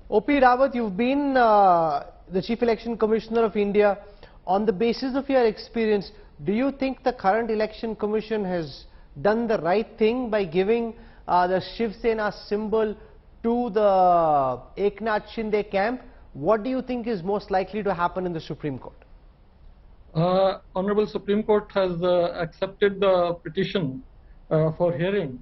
O.P. Rawat, you've been the Chief Election Commissioner of India. On the basis of your experience, do you think the current Election Commission has done the right thing by giving the Shiv Sena symbol to the Eknath Shinde camp? What do you think is most likely to happen in the Supreme Court? Honorable Supreme Court has accepted the petition for hearing,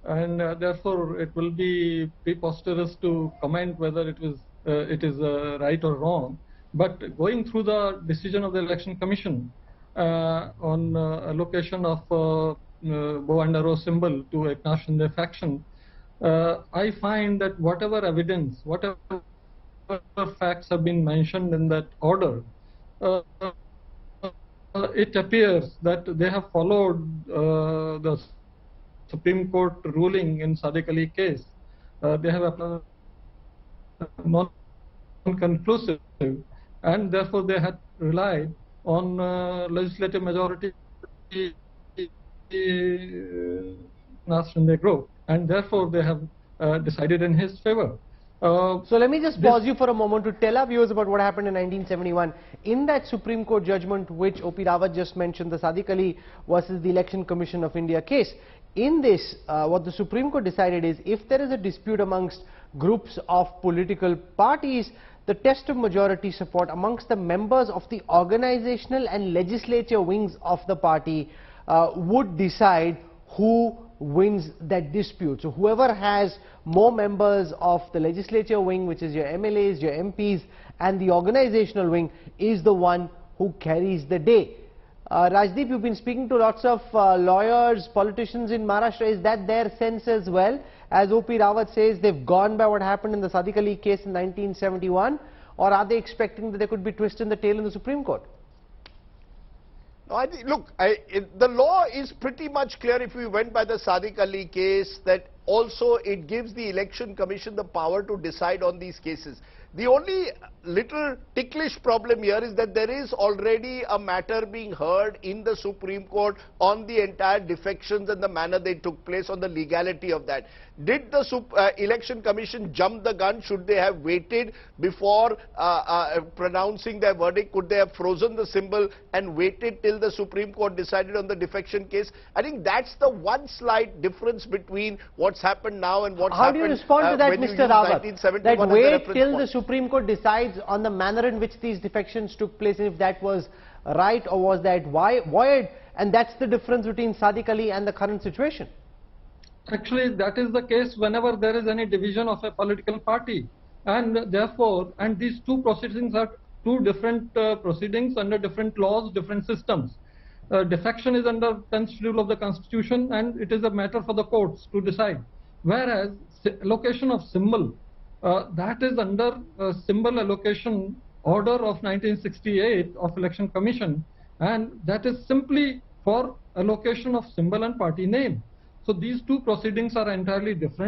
and therefore it will be preposterous to comment whether it is right or wrong. But going through the decision of the Election Commission on allocation of bow and arrow symbol to Eknath Shinde faction, I find that whatever evidence, whatever facts have been mentioned in that order, it appears that they have followed the Supreme Court ruling in Sadiq Ali case. They have non-conclusive, and therefore they had relied on legislative majority Shinde group, and therefore they have decided in his favor. So let me just pause you for a moment to tell our viewers about what happened in 1971. In that Supreme Court judgment which O.P. Rawat just mentioned, the Sadiq Ali versus the Election Commission of India case, in this what the Supreme Court decided is, if there is a dispute amongst groups of political parties, the test of majority support amongst the members of the organizational and legislature wings of the party would decide who wins that dispute. So whoever has more members of the legislature wing, which is your MLAs, your MPs, and the organizational wing, is the one who carries the day. Rajdeep, you've been speaking to lots of lawyers, politicians in Maharashtra. Is that their sense as well? As O.P. Rawat says, they've gone by what happened in the Sadiq Ali case in 1971, or are they expecting that there could be a twist in the tail in the Supreme Court? No, I think, look, the law is pretty much clear if we went by the Sadiq Ali case, that also it gives the Election Commission the power to decide on these cases. The only little ticklish problem here is that there is already a matter being heard in the Supreme Court on the entire defections and the manner they took place, on the legality of that. Did the Election Commission jump the gun? Should they have waited before pronouncing their verdict? Could they have frozen the symbol and waited till the Supreme Court decided on the defection case? I think that's the one slight difference between what's happened now and what's happened. How do you respond to that, Mr. Rawat? That wait till the Supreme Court decides on the manner in which these defections took place, and if that was right or was that void, and that's the difference between Sadiq Ali and the current situation. Actually, that is the case whenever there is any division of a political party, and therefore, and these two proceedings are two different proceedings under different laws, different systems. Defection is under 10th schedule of the Constitution, and it is a matter for the courts to decide. Whereas allocation of symbol, that is under symbol allocation order of 1968 of Election Commission, and that is simply for allocation of symbol and party name. So these two proceedings are entirely different.